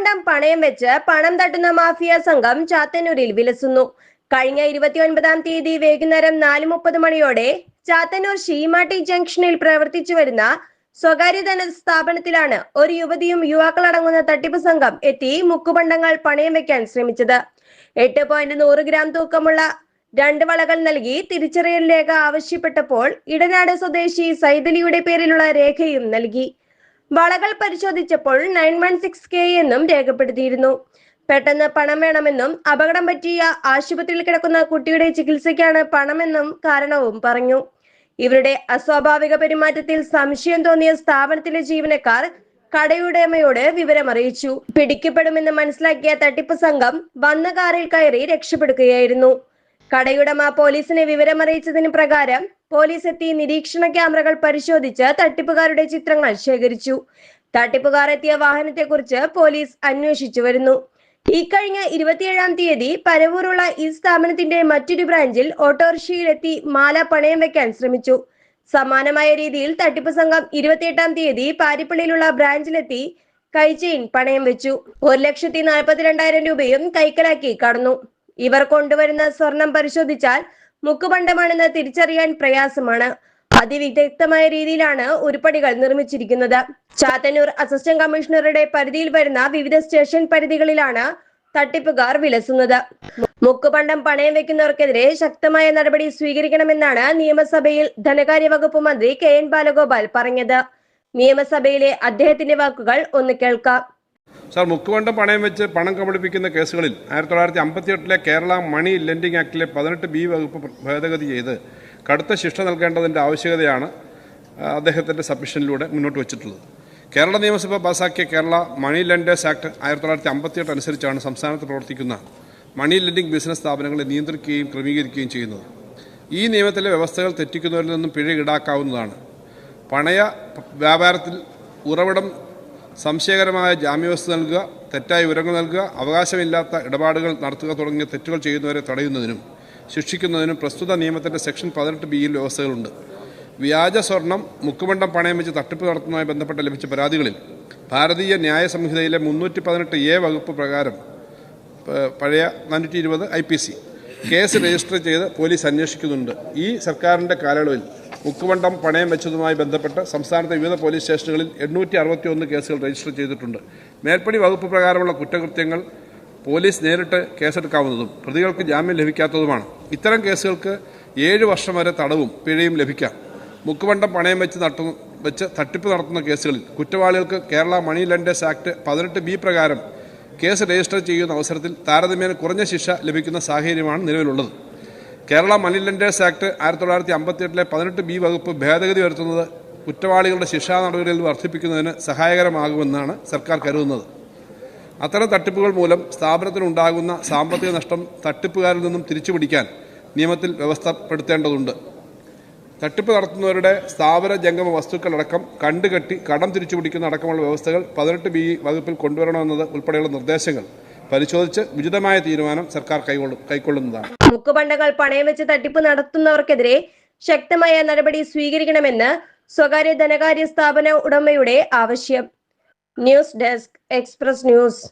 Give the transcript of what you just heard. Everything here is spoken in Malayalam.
മുക്കുപണ്ടം പണയം വെച്ച് പണം തട്ടുന്ന മാഫിയ സംഘം ചാത്തന്നൂരിൽ വിലസുന്നു. കഴിഞ്ഞ 29-ാം തീയതി വൈകുന്നേരം 4:30 മണിയോടെ ചാത്തന്നൂർ ശീമാട്ടി ജംഗ്ഷനിൽ പ്രവർത്തിച്ചു വരുന്ന സ്വകാര്യ ധന സ്ഥാപനത്തിലാണ് ഒരു യുവതിയും യുവാക്കളടങ്ങുന്ന തട്ടിപ്പ് സംഘം എത്തി മുക്കുപണ്ടങ്ങൾ പണയം വെക്കാൻ ശ്രമിച്ചത്. 8.100 ഗ്രാം തൂക്കമുള്ള 2 വളകൾ നൽകി തിരിച്ചറിയൽ രേഖ ആവശ്യപ്പെട്ടപ്പോൾ ഇടനാട് സ്വദേശി സൈദലിയുടെ പേരിലുള്ള രേഖയും നൽകി. വളകൾ പരിശോധിച്ചപ്പോൾ 916K എന്നും രേഖപ്പെടുത്തിയിരുന്നു. പെട്ടെന്ന് പണം വേണമെന്നും അപകടം പറ്റിയ ആശുപത്രിയിൽ കിടക്കുന്ന കുട്ടിയുടെ ചികിത്സയ്ക്കാണ് പണമെന്നും കാരണവും പറഞ്ഞു. ഇവരുടെ അസ്വാഭാവിക പെരുമാറ്റത്തിൽ സംശയം തോന്നിയ സ്ഥാപനത്തിലെ ജീവനക്കാർ കടയുടമയോട് വിവരമറിയിച്ചു. പിടിക്കപ്പെടുമെന്ന് മനസ്സിലാക്കിയ തട്ടിപ്പ് സംഘം വന്ന കാറിൽ കയറി രക്ഷപ്പെടുകയായിരുന്നു. കടയുടമ പോലീസിനെ വിവരമറിയിച്ചതിന് പ്രകാരം പോലീസ് എത്തി നിരീക്ഷണ ക്യാമറകൾ പരിശോധിച്ച് തട്ടിപ്പുകാരുടെ ചിത്രങ്ങൾ ശേഖരിച്ചു. തട്ടിപ്പുകാർ എത്തിയ വാഹനത്തെക്കുറിച്ച് പോലീസ് അന്വേഷിച്ചു വരുന്നു. ഇക്കഴിഞ്ഞ 27-ാം തീയതി പരവൂരുള്ള ഈ സ്ഥാപനത്തിന്റെ മറ്റൊരു ബ്രാഞ്ചിൽ ഓട്ടോറിക്ഷയിലെത്തി മാല പണയം വെക്കാൻ ശ്രമിച്ചു. സമാനമായ രീതിയിൽ തട്ടിപ്പ് സംഘം 28-ാം തീയതി പാരിപ്പള്ളിയിലുള്ള ബ്രാഞ്ചിലെത്തി കൈചെയിൻ പണയം വെച്ചു. 1,42,000 രൂപയും കൈക്കലാക്കി കടന്നു. ഇവർ കൊണ്ടുവരുന്ന സ്വർണം പരിശോധിച്ചാൽ മുക്കുപണ്ടമാണെന്ന് തിരിച്ചറിയാൻ പ്രയാസമാണ്. അതിവിദഗ്ധമായ രീതിയിലാണ് ഉരുപ്പടികൾ നിർമ്മിച്ചിരിക്കുന്നത്. ചാത്തന്നൂർ അസിസ്റ്റന്റ് കമ്മീഷണറുടെ പരിധിയിൽ വരുന്ന വിവിധ സ്റ്റേഷൻ പരിധികളിലാണ് തട്ടിപ്പുകാർ വിലസുന്നത്. മുക്കുപണ്ടം പണയം വെക്കുന്നവർക്കെതിരെ ശക്തമായ നടപടി സ്വീകരിക്കണമെന്നാണ് നിയമസഭയിൽ ധനകാര്യ വകുപ്പ് മന്ത്രി KN ബാലഗോപാൽ പറഞ്ഞത്. നിയമസഭയിലെ അദ്ദേഹത്തിന്റെ വാക്കുകൾ ഒന്ന് കേൾക്കാം. സാർ, മുക്കുപണ്ടം പണയം വെച്ച് പണം കബളിപ്പിക്കുന്ന കേസുകളിൽ 1958 കേരള മണി ലെൻഡിംഗ് ആക്ടിലെ 18B വകുപ്പ് ഭേദഗതി ചെയ്ത് കടുത്ത ശിക്ഷ നൽകേണ്ടതിൻ്റെ ആവശ്യകതയാണ് അദ്ദേഹത്തിൻ്റെ സബ്മിഷനിലൂടെ മുന്നോട്ട് വച്ചിട്ടുള്ളത്. കേരള നിയമസഭ പാസാക്കിയ കേരള മണി ലെൻഡേഴ്സ് ആക്ട് 1958 അനുസരിച്ചാണ് സംസ്ഥാനത്ത് പ്രവർത്തിക്കുന്ന മണി ലെൻഡിംഗ് ബിസിനസ് സ്ഥാപനങ്ങളെ നിയന്ത്രിക്കുകയും ക്രമീകരിക്കുകയും ചെയ്യുന്നത്. ഈ നിയമത്തിലെ വ്യവസ്ഥകൾ തെറ്റിക്കുന്നവരിൽ നിന്നും പിഴ ഈടാക്കാവുന്നതാണ്. പണയ വ്യാപാരത്തിൽ ഉറവിടം സംശയകരമായ ജാമ്യവ്യവസ്ഥ നൽകുക, തെറ്റായ വിവരങ്ങൾ നൽകുക, അവകാശമില്ലാത്ത ഇടപാടുകൾ നടത്തുക തുടങ്ങിയ തെറ്റുകൾ ചെയ്യുന്നവരെ തടയുന്നതിനും ശിക്ഷിക്കുന്നതിനും പ്രസ്തുത നിയമത്തിൻ്റെ സെക്ഷൻ 18B വ്യവസ്ഥകളുണ്ട്. വ്യാജ സ്വർണം മുക്കുപണ്ടം പണയം വെച്ച് തട്ടിപ്പ് നടത്തുന്നതുമായി ബന്ധപ്പെട്ട് ലഭിച്ച പരാതികളിൽ ഭാരതീയ ന്യായ സംഹിതയിലെ 318A വകുപ്പ് പ്രകാരം പഴയ 420 IPC കേസ് രജിസ്റ്റർ ചെയ്ത് പോലീസ് അന്വേഷിക്കുന്നുണ്ട്. ഈ സർക്കാരിൻ്റെ കാലയളവിൽ മുക്കുപണ്ടം പണയം വെച്ചതുമായി ബന്ധപ്പെട്ട് സംസ്ഥാനത്തെ വിവിധ പോലീസ് സ്റ്റേഷനുകളിൽ 861 കേസുകൾ രജിസ്റ്റർ ചെയ്തിട്ടുണ്ട്. മേൽപ്പടി വകുപ്പ് പ്രകാരമുള്ള കുറ്റകൃത്യങ്ങൾ പോലീസ് നേരിട്ട് കേസെടുക്കാവുന്നതും പ്രതികൾക്ക് ജാമ്യം ലഭിക്കാത്തതുമാണ്. ഇത്തരം കേസുകൾക്ക് 7 വർഷം വരെ തടവും പിഴയും ലഭിക്കാം. മുക്കുപണ്ടം പണയം വെച്ച് തട്ടിപ്പ് നടത്തുന്ന കേസുകളിൽ കുറ്റവാളികൾക്ക് Kerala money lenders act 18B പ്രകാരം കേസ് രജിസ്റ്റർ ചെയ്യുന്ന അവസരത്തിൽ താരതമ്യേന കുറഞ്ഞ ശിക്ഷ ലഭിക്കുന്ന സാഹചര്യമാണ് നിലവിലുള്ളത്. Kerala money lenders act 1958 18B വകുപ്പ് ഭേദഗതി വരുത്തുന്നത് കുറ്റവാളികളുടെ ശിക്ഷാ നടപടികൾ വർദ്ധിപ്പിക്കുന്നതിന് സഹായകരമാകുമെന്നാണ് സർക്കാർ കരുതുന്നത്. അത്തരം തട്ടിപ്പുകൾ മൂലം സ്ഥാപനത്തിനുണ്ടാകുന്ന സാമ്പത്തിക നഷ്ടം തട്ടിപ്പുകാരിൽ നിന്നും തിരിച്ചുപിടിക്കാൻ നിയമത്തിൽ വ്യവസ്ഥപ്പെടുത്തേണ്ടതുണ്ട്. തട്ടിപ്പ് നടത്തുന്നവരുടെ സ്ഥാപന ജംഗമ വസ്തുക്കളടക്കം കണ്ടുകെട്ടി കടം തിരിച്ചുപിടിക്കുന്ന അടക്കമുള്ള വ്യവസ്ഥകൾ 18B വകുപ്പിൽ കൊണ്ടുവരണമെന്നത് ഉൾപ്പെടെയുള്ള നിർദ്ദേശങ്ങൾ പരിശോധിച്ച് ഉചിതമായ തീരുമാനം സർക്കാർ കൈക്കൊള്ളുന്നതാണ്. മുക്കുപണ്ടങ്ങൾ പണയം വെച്ച് തട്ടിപ്പ് നടത്തുന്നവർക്കെതിരെ ശക്തമായ നടപടി സ്വീകരിക്കണമെന്ന് സ്വകാര്യ ധനകാര്യ സ്ഥാപന ഉടമയുടെ ആവശ്യം. News desk, express news.